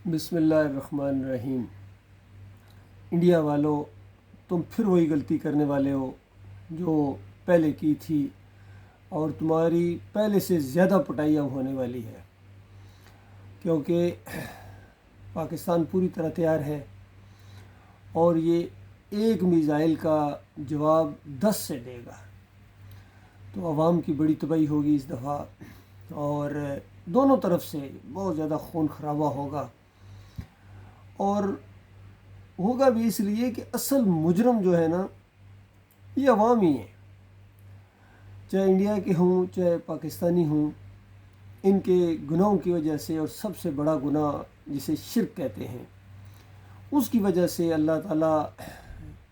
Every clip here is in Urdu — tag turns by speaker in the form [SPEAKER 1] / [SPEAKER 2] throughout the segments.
[SPEAKER 1] بسم اللہ الرحمن الرحیم۔ انڈیا والوں، تم پھر وہی غلطی کرنے والے ہو جو پہلے کی تھی، اور تمہاری پہلے سے زیادہ پٹائی اب ہونے والی ہے، کیونکہ پاکستان پوری طرح تیار ہے اور یہ ایک میزائل کا جواب 10 سے دے گا۔ تو عوام کی بڑی تباہی ہوگی اس دفعہ، اور دونوں طرف سے بہت زیادہ خون خرابہ ہوگا، اور ہوگا بھی اس لیے کہ اصل مجرم جو ہے نا، یہ عوام ہی ہیں، چاہے انڈیا کے ہوں چاہے پاکستانی ہوں۔ ان کے گناہوں کی وجہ سے، اور سب سے بڑا گناہ جسے شرک کہتے ہیں، اس کی وجہ سے اللہ تعالیٰ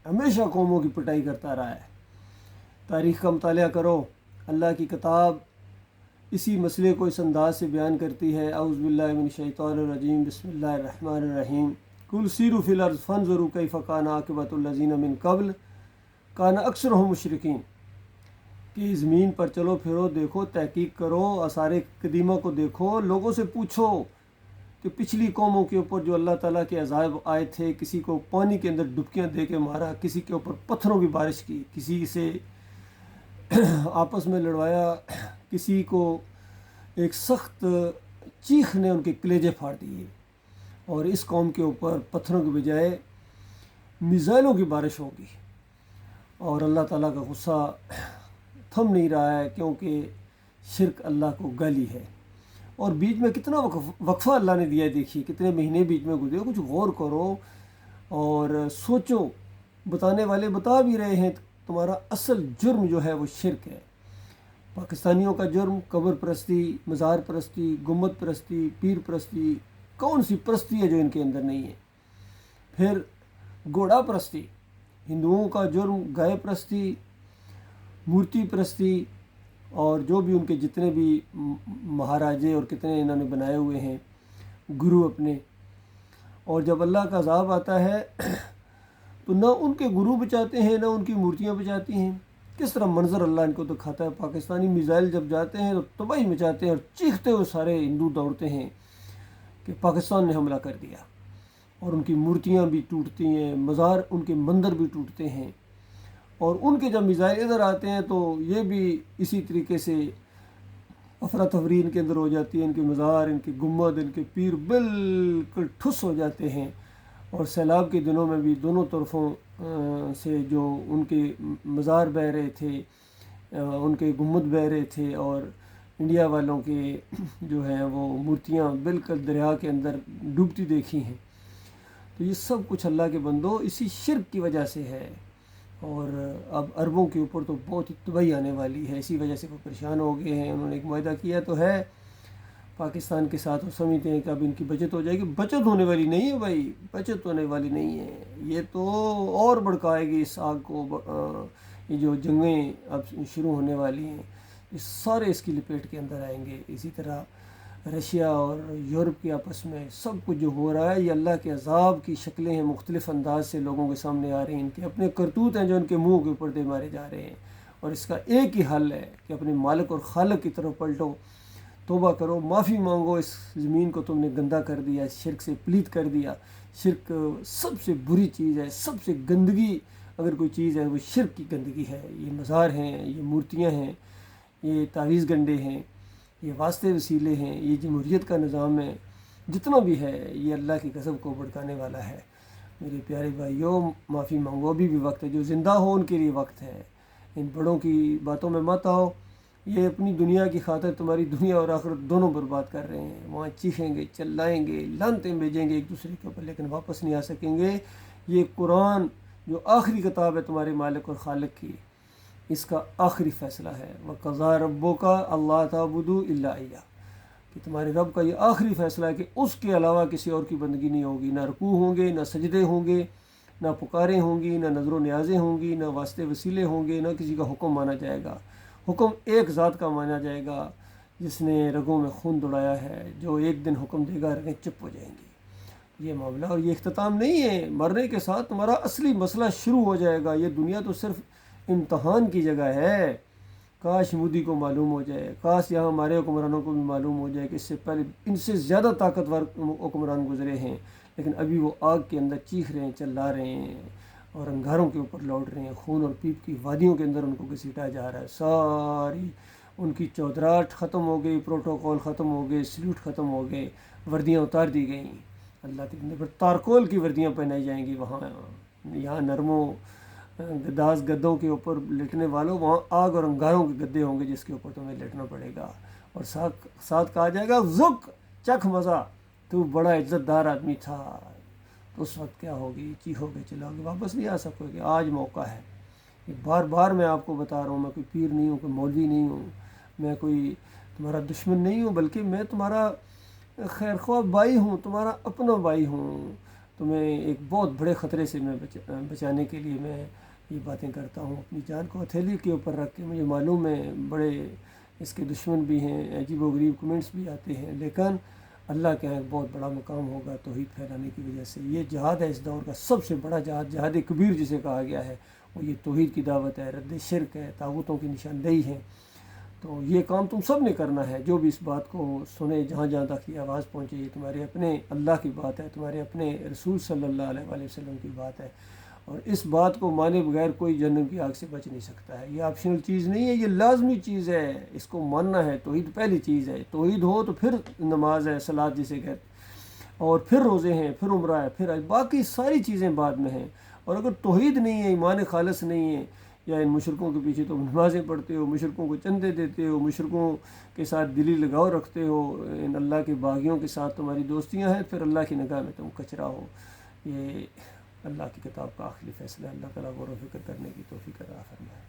[SPEAKER 1] ہمیشہ قوموں کی پٹائی کرتا رہا ہے۔ تاریخ کا مطالعہ کرو، اللہ کی کتاب اسی مسئلے کو اس انداز سے بیان کرتی ہے۔ اعوذ باللہ من الشیطان الرجیم، بسم اللہ الرحمن الرحیم۔ قل سیروا فی الارض فانظروا کیف کان عاقبۃ الذین من قبل کان اکثرهم مشرکین، کہ زمین پر چلو پھرو، دیکھو، تحقیق کرو، آثار قدیمہ کو دیکھو، لوگوں سے پوچھو کہ پچھلی قوموں کے اوپر جو اللہ تعالیٰ کے عذاب آئے تھے، کسی کو پانی کے اندر ڈبکیاں دے کے مارا، کسی کے اوپر پتھروں کی بارش کی، کسی سے آپس میں لڑوایا، کسی کو ایک سخت چیخ نے ان کے کلیجے پھاڑ دیے، اور اس قوم کے اوپر پتھروں کے بجائے میزائلوں کی بارش ہوگی، اور اللہ تعالیٰ کا غصہ تھم نہیں رہا ہے، کیونکہ شرک اللہ کو گالی ہے۔ اور بیچ میں کتنا وقفہ اللہ نے دیا ہے، دیکھیے کتنے مہینے بیچ میں گزرے، کچھ غور کرو اور سوچو۔ بتانے والے بتا بھی رہے ہیں، تمہارا اصل جرم جو ہے وہ شرک ہے۔ پاکستانیوں کا جرم قبر پرستی، مزار پرستی، گنبد پرستی، پیر پرستی، کون سی پرستی ہے جو ان کے اندر نہیں ہے؟ پھر گھوڑا پرستی، ہندوؤں کا جرم گائے پرستی، مورتی پرستی، اور جو بھی ان کے جتنے بھی مہاراجے اور کتنے انہوں نے بنائے ہوئے ہیں گرو اپنے۔ اور جب اللہ کا عذاب آتا ہے تو نہ ان کے گرو بچاتے ہیں، نہ ان کی مورتیاں بچاتی ہیں۔ کس طرح منظر اللہ ان کو دکھاتا ہے، پاکستانی میزائل جب جاتے ہیں تو تباہی مچاتے ہیں، اور چیختے ہوئے سارے ہندو دوڑتے ہیں کہ پاکستان نے حملہ کر دیا، اور ان کی مورتیاں بھی ٹوٹتی ہیں، مزار ان کے مندر بھی ٹوٹتے ہیں۔ اور ان کے جب میزائل ادھر آتے ہیں تو یہ بھی اسی طریقے سے افراتفری ان کے اندر ہو جاتی ہے، ان کے مزار، ان کے گنبد، ان کے پیر بالکل ٹھس ہو جاتے ہیں۔ اور سیلاب کے دنوں میں بھی دونوں طرفوں سے جو ان کے مزار بہہ رہے تھے، ان کے گنبد بہہ رہے تھے، اور انڈیا والوں کے جو ہیں وہ مورتیاں بالکل دریا کے اندر ڈوبتی دیکھی ہیں۔ تو یہ سب کچھ اللہ کے بندو اسی شرک کی وجہ سے ہے، اور اب عربوں کے اوپر تو بہت ہی تباہی آنے والی ہے۔ اسی وجہ سے وہ پریشان ہو گئے ہیں، انہوں نے ایک معاہدہ کیا تو ہے پاکستان کے ساتھ، وہ سمجھتے ہیں کہ اب ان کی بچت ہو جائے گی۔ بچت ہونے والی نہیں ہے بھائی، بچت ہونے والی نہیں ہے، یہ تو اور بڑھکائے گی اس آگ کو۔ یہ جو جنگیں اب شروع ہونے والی ہیں، یہ سارے اس کی لپیٹ کے اندر آئیں گے۔ اسی طرح رشیا اور یورپ کے آپس میں سب کچھ جو ہو رہا ہے، یہ اللہ کے عذاب کی شکلیں ہیں، مختلف انداز سے لوگوں کے سامنے آ رہی ہیں۔ ان کے اپنے کرتوت ہیں جو ان کے منہ کے اوپر دے مارے جا رہے ہیں، اور اس کا ایک ہی حل ہے کہ اپنے مالک اور خالق کی طرف پلٹو، توبہ کرو، معافی مانگو۔ اس زمین کو تم نے گندا کر دیا، شرک سے پلیت کر دیا۔ شرک سب سے بری چیز ہے، سب سے گندگی اگر کوئی چیز ہے وہ شرک کی گندگی ہے۔ یہ مزار ہیں، یہ مورتیاں ہیں، یہ تعویذ گنڈے ہیں، یہ واسطے وسیلے ہیں، یہ جمہوریت کا نظام ہے، جتنا بھی ہے یہ اللہ کی غضب کو بھڑکانے والا ہے۔ میرے پیارے بھائیوں، معافی مانگو، ابھی بھی وقت ہے، جو زندہ ہو ان کے لیے وقت ہے۔ ان بڑوں کی باتوں میں مت آؤ، یہ اپنی دنیا کی خاطر تمہاری دنیا اور آخرت دونوں برباد کر رہے ہیں۔ وہاں چیخیں گے، چلائیں گے، لعنتیں بھیجیں گے ایک دوسرے کے اوپر، لیکن واپس نہیں آ سکیں گے۔ یہ قرآن جو آخری کتاب ہے تمہارے مالک اور خالق کی، اس کا آخری فیصلہ ہے۔ وَقَضَىٰ رَبُّكَ أَلَّا تَعْبُدُوا إِلَّا إِيَّاهُ، کہ تمہارے رب کا یہ آخری فیصلہ ہے کہ اس کے علاوہ کسی اور کی بندگی نہیں ہوگی۔ نہ رکوع ہوں گے، نہ سجدے ہوں گے، نہ پکاریں ہوں گی، نہ نظر و نیازیں ہوں گی، نہ واسطے وسیلے ہوں گے، نہ کسی کا حکم مانا جائے گا۔ حکم ایک ذات کا مانا جائے گا جس نے رگوں میں خون دوڑایا ہے، جو ایک دن حکم دے گا، رگیں چپ ہو جائیں گی۔ یہ معاملہ، اور یہ اختتام نہیں ہے، مرنے کے ساتھ تمہارا اصلی مسئلہ شروع ہو جائے گا۔ یہ دنیا تو صرف امتحان کی جگہ ہے، کاش مودی کو معلوم ہو جائے، کاش یہاں ہمارے حکمرانوں کو بھی معلوم ہو جائے کہ اس سے پہلے ان سے زیادہ طاقتور حکمران گزرے ہیں، لیکن ابھی وہ آگ کے اندر چیخ رہے ہیں، چلا رہے ہیں اور انگاروں کے اوپر لوٹ رہے ہیں، خون اور پیپ کی وادیوں کے اندر ان کو گھسیٹا جا رہا ہے۔ ساری ان کی چودراہٹ ختم ہو گئی، پروٹوکول ختم ہو گئے، سلیوٹ ختم ہو گئے، وردیاں اتار دی گئیں۔ اللہ کے بندے پر تارکول کی وردیاں پہنائی جائیں گی وہاں، یہاں نرموں گداز گدوں کے اوپر لیٹنے والوں، وہاں آگ اور انگاروں کے گدے ہوں گے جس کے اوپر تمہیں لیٹنا پڑے گا، اور ساتھ کہا جائے گا ذق، چکھ مزہ، تو بڑا عزت دار آدمی تھا۔ تو اس وقت کیا ہوگی؟ چیخو گے، چلاؤ گے، واپس نہیں آ سکو گے۔ آج موقع ہے، بار بار میں آپ کو بتا رہا ہوں، میں کوئی پیر نہیں ہوں، کوئی مولوی نہیں ہوں، میں کوئی تمہارا دشمن نہیں ہوں، بلکہ میں تمہارا خیر خواہ بھائی ہوں، تمہارا اپنا بھائی ہوں۔ تمہیں ایک بہت بڑے خطرے سے میں بچانے کے لیے میں یہ باتیں کرتا ہوں، اپنی جان کو ہتھیلی کے اوپر رکھ کے۔ مجھے معلوم ہے بڑے اس کے دشمن بھی ہیں، عجیب و غریب کمنٹس بھی آتے ہیں، لیکن اللہ کے یہاں ایک بہت بڑا مقام ہوگا توحید پھیلانے کی وجہ سے۔ یہ جہاد ہے اس دور کا سب سے بڑا جہاد، جہاد کبیر جسے کہا گیا ہے، وہ یہ توحید کی دعوت ہے، رد شرک ہے، طاغوتوں کی نشاندہی ہے۔ تو یہ کام تم سب نے کرنا ہے، جو بھی اس بات کو سنے، جہاں جہاں تک یہ آواز پہنچے، یہ تمہارے اپنے اللہ کی بات ہے، تمہارے اپنے رسول صلی اللہ علیہ وآلہ وسلم کی بات ہے، اور اس بات کو مانے بغیر کوئی جہنم کی آگ سے بچ نہیں سکتا ہے۔ یہ آپشنل چیز نہیں ہے، یہ لازمی چیز ہے، اس کو ماننا ہے۔ توحید پہلی چیز ہے، توحید ہو تو پھر نماز ہے، صلاۃ جسے کہتے، اور پھر روزے ہیں، پھر عمرہ ہے، پھر باقی ساری چیزیں بعد میں ہیں۔ اور اگر توحید نہیں ہے، ایمان خالص نہیں ہے، یا ان مشرکوں کے پیچھے تم نمازیں پڑھتے ہو، مشرکوں کو چندے دیتے ہو، مشرکوں کے ساتھ دلی لگاؤ رکھتے ہو، ان اللہ کے باغیوں کے ساتھ تمہاری دوستیاں ہیں، پھر اللہ کی نگاہ میں تم کچرا ہو۔ یہ اللہ کی کتاب کا آخری فیصلہ ہے۔ اللہ تعالیٰ غور و فکر کرنے کی توفیق عطا فرمائے۔